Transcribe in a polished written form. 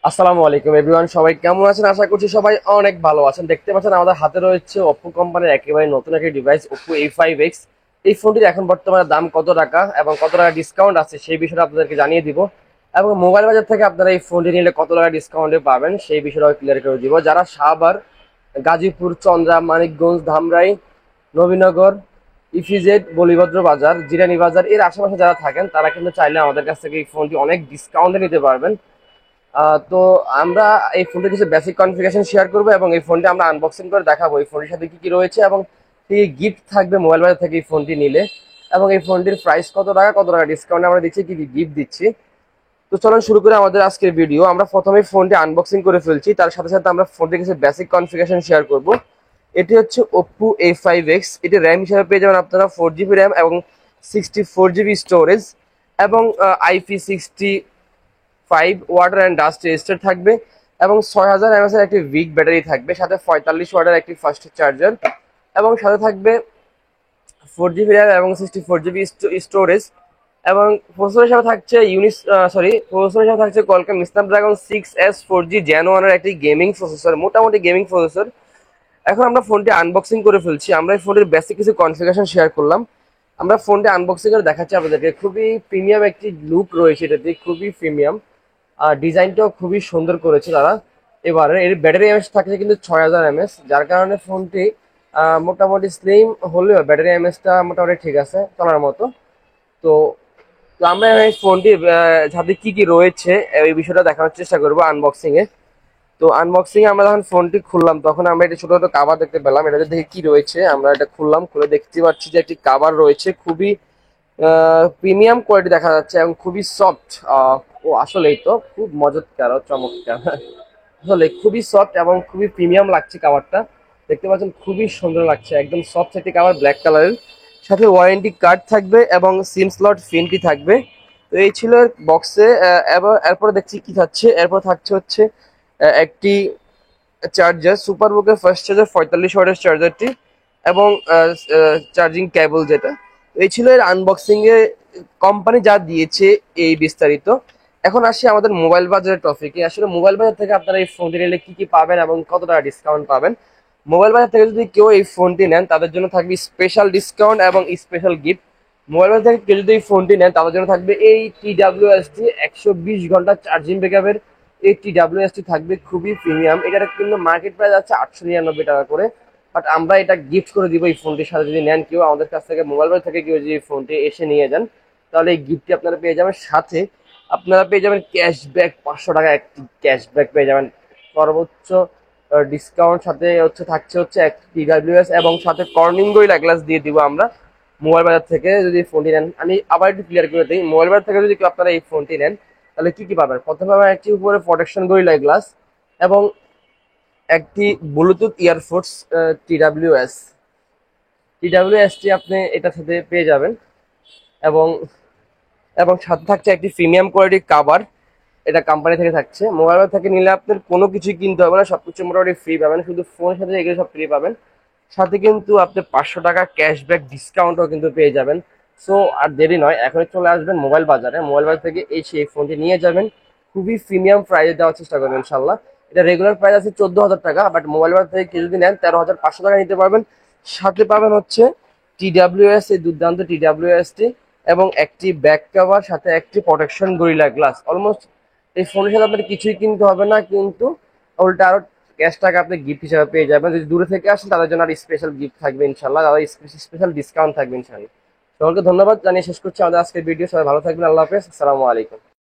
আসসালামু আলাইকুম এভরিওয়ান, সবাই কেমন আছেন? আশা করছি সবাই অনেক ভালো আছেন। দেখতে পাচ্ছেন আমাদের হাতে রয়েছে ওপ্পো কোম্পানির একেবারে নতুন একটি ডিভাইস ওপ্পো A5X। এই ফোনটির এখন বর্তমানে দাম কত টাকা এবং কত টাকা ডিসকাউন্ট আছে সেই বিষয়টা আপনাদেরকে জানিয়ে দিব, এবং মোবাইল বাজার থেকে আপনারা এই ফোনটি নিলে কত টাকা ডিসকাউন্টে পাবেন সেই বিষয়টা ক্লিয়ার করে দিব। যারা সাভার, গাজীপুর, চন্দ্রা, মানিকগঞ্জ, ধামরাই, নবীনগর, ইফিজেড, বলিভদ্র বাজার, জিরানি বাজার এর আশেপাশে যারা থাকেন তারা কিন্তু চাইলে আমাদের কাছ থেকে এই ফোনটি অনেক ডিসকাউন্টে নিতে পারবেন। তো আমরা এই ফোনটির কিছু বেসিক কনফিগারেশন শেয়ার করবো এবং এই ফোনটি আমরা আনবক্সিং করে দেখাবো এই ফোনটির সাথে কি কি রয়েছে এবং কি গিফট থাকবে মোবাইল বাজার থেকে এই ফোনটি নিলে, এবং এই ফোনটির প্রাইস কত টাকা ডিসকাউন্ট আমরা দিচ্ছি, কি কি গিফট দিচ্ছি। তো চলুন শুরু করে আমাদের আজকের ভিডিও। আমরা প্রথমে ফোনটি আনবক্সিং করে ফেলছি, তার সাথে সাথে আমরা ফোনটির কিছু বেসিক কনফিগারেশন শেয়ার করব। এটি হচ্ছে ওপ্পো A5X। এটি র্যাম হিসেবে পেয়ে যাবেন আপনারা 4GB র্যাম এবং 64GB স্টোরেজ, এবং IP65 water and dust register থাকবে, এবং 6000 mAh এর একটি উইক ব্যাটারি থাকবে, সাথে 45 ওয়াটের একটি ফাস্ট চার্জার, এবং সাথে থাকবে 4GB র্যাম এবং 64GB স্টোরেজ, এবং প্রসেসর হিসাবে থাকছে প্রসেসর হিসাবে থাকছে Qualcomm Snapdragon 6S 4G Gen 1 এর একটি গেমিং প্রসেসর, মোটামুটি গেমিং প্রসেসর। এখন আমরা ফোনটি আনবক্সিং করে ফেলছি। আমরা এই ফোনটির বেসিক কিছু কনফিগারেশন শেয়ার করলাম। আমরা ফোনটি আনবক্সিং করে দেখাচ্ছি আপনাদেরকে। খুবই প্রিমিয়াম একটি লুক রয়েছে এটাতে, খুবই প্রিমিয়াম। আর ডিজাইনটাও খুবই সুন্দর করেছে তারা। এবারে এর ব্যাটারি এমএস থাকছে কিন্তু 6000 mAh, যার কারণে ফোনটি মোটামুটি স্লিম হলেও ব্যাটারি এমএসটা মোটামুটি ঠিক আছে, চলার মতো। তো তো আমরা এই ফোনটির সাথে কি কি রয়েছে এই বিষয়টা দেখানোর চেষ্টা করবো আনবক্সিং এ। তো আনবক্সিং এ আমরা যখন ফোনটি খুললাম তখন আমরা এটা ছোট ছোট কাভার দেখতে পেলাম। এটা দেখে কি রয়েছে, আমরা এটা খুললাম, খুলে দেখতে পাচ্ছি যে একটি কাভার রয়েছে খুবই প্রিমিয়াম কোয়ালিটি দেখা যাচ্ছে এবং খুবই সফট। ও আসলেই তো খুব মজাদার ও চমৎকার আসলে খুবই সফট এবং খুবই প্রিমিয়াম লাগছে কাভারটা। দেখতে পাচ্ছেন খুবই সুন্দর লাগছে, একদম সফট একটি কাভার, ব্ল্যাক কালারের। সাথে ওয়ারেন্টি কার্ড থাকবে এবং সিম স্লট ফিনটি থাকবে। তো এই ছিল বক্সে। এরপরে দেখছি কি থাকছে, এরপর থাকছে হচ্ছে একটি চার্জার, সুপারবুকের ফার্স্ট চার্জার 45 ওয়াটের চার্জারটি, এবং চার্জিং কেবল যেটা। এই ছিল এর আনবক্সিং এ কোম্পানি যা দিয়েছে এই বিস্তারিত। এখন আসি আমাদের মোবাইল বাজারের টপিকে। আসলে মোবাইল বাজার থেকে আপনারা এই ফোনটি নিলে কি কি পাবেন এবং কত টাকা ডিসকাউন্ট পাবেন। মোবাইল বাজার থেকে যদি কেউ এই ফোনটি নেন তাদের জন্য থাকবে স্পেশাল ডিসকাউন্ট এবং স্পেশাল গিফট। মোবাইল বাজার থেকে কেউ যদি এই ফোনটি নেন তাদের জন্য থাকবে এই TWS-টি 120 ঘন্টা চার্জিং ব্যাকআপের। এই TWS-টি থাকবে খুবই প্রিমিয়াম। এটার কিন্তু মার্কেট প্রাইস আছে 899 টাকা করে, বাট আমরা এটা গিফট করে দিব এই ফোনটির সাথে। যদি নেন কেউ আমাদের কাছ থেকে, মোবাইল বাজার থেকে কেউ যদি এই ফোনটি এসে নিয়ে যান, তাহলে এই গিফটটি আপনারা পেয়ে যাবেন। সাথে আপনারা পেয়ে যাবেন ক্যাশব্যাক, 500 টাকা একটি ক্যাশব্যাক পেয়ে যাবেন সর্বোচ্চ ডিসকাউন্ট। সাথে থাকছে একটি TWS এবং সাথে কর্নিং গরিলা গ্লাস দিয়ে দিব আমরা মোবাইল বাজার থেকে যদি ফোনটি নেন। আমি আবার একটু ক্লিয়ার করে দিই, মোবাইল বাজার থেকে যদি কেউ আপনারা এই ফোনটি নেন তাহলে কি কি পাবেন। প্রথমে পাবেন একটি উপরে প্রোটেকশন গরিলা গ্লাস এবং একটি ব্লুটুথ ইয়ারফোর্স TWS। টি আপনি এটার সাথে পেয়ে যাবেন, এবং সাথে থাকছে একটি প্রিমিয়াম কোয়ালিটির কাভার, এটা কোম্পানি থেকে থাকছে। মোবাইল থেকে নিলে আপনার কোনো কিছুই কিনতে হবে না, সবকিছু মোটামুটি ফ্রি পাবেন, শুধু ফোনের সাথে এগুলো সব ফ্রি পাবেন। সাথে কিন্তু আপনি 500 টাকা ক্যাশব্যাক ডিসকাউন্টও কিন্তু পেয়ে যাবেন। সো আর দেরি নয়, এখনই চলে আসবেন মোবাইল বাজারে। মোবাইল বাজার থেকে এই ফোনটি নিয়ে যাবেন, খুবই প্রিমিয়াম প্রাইসে দেওয়ার চেষ্টা করবেন ইনশাল্লাহ। এটা রেগুলার প্রাইস আছে 14,000 টাকা, বাট মোবাইল বাজার থেকে কেউ যদি নেন 13,500 টাকা নিতে পারবেন। সাথে পাবেন TWS, এই দুর্দান্ত TWS-টি, এবং একটি ব্যাক কভার, সাথে একটি প্রোটেকশন গরিলা গ্লাস। অলমোস্ট এই ফোনের সাথে আপনার কিছুই কিনতে হবে না, কিন্তু উল্টা আরো ক্যাশ টাকা আপনি গিফট হিসেবে পেয়ে যাবেন। যদি দূরে থেকে আসেন তাদের জন্য আর স্পেশাল গিফট থাকবে ইনশাল্লাহ, তাদের স্পেশাল ডিসকাউন্ট থাকবে ইনশাল্লাহ। সকলকে ধন্যবাদ জানিয়ে শেষ করছি আমাদের আজকের ভিডিও। সবাই ভালো থাকবেন, আল্লাহ হাফেজ, আসসালামু আলাইকুম।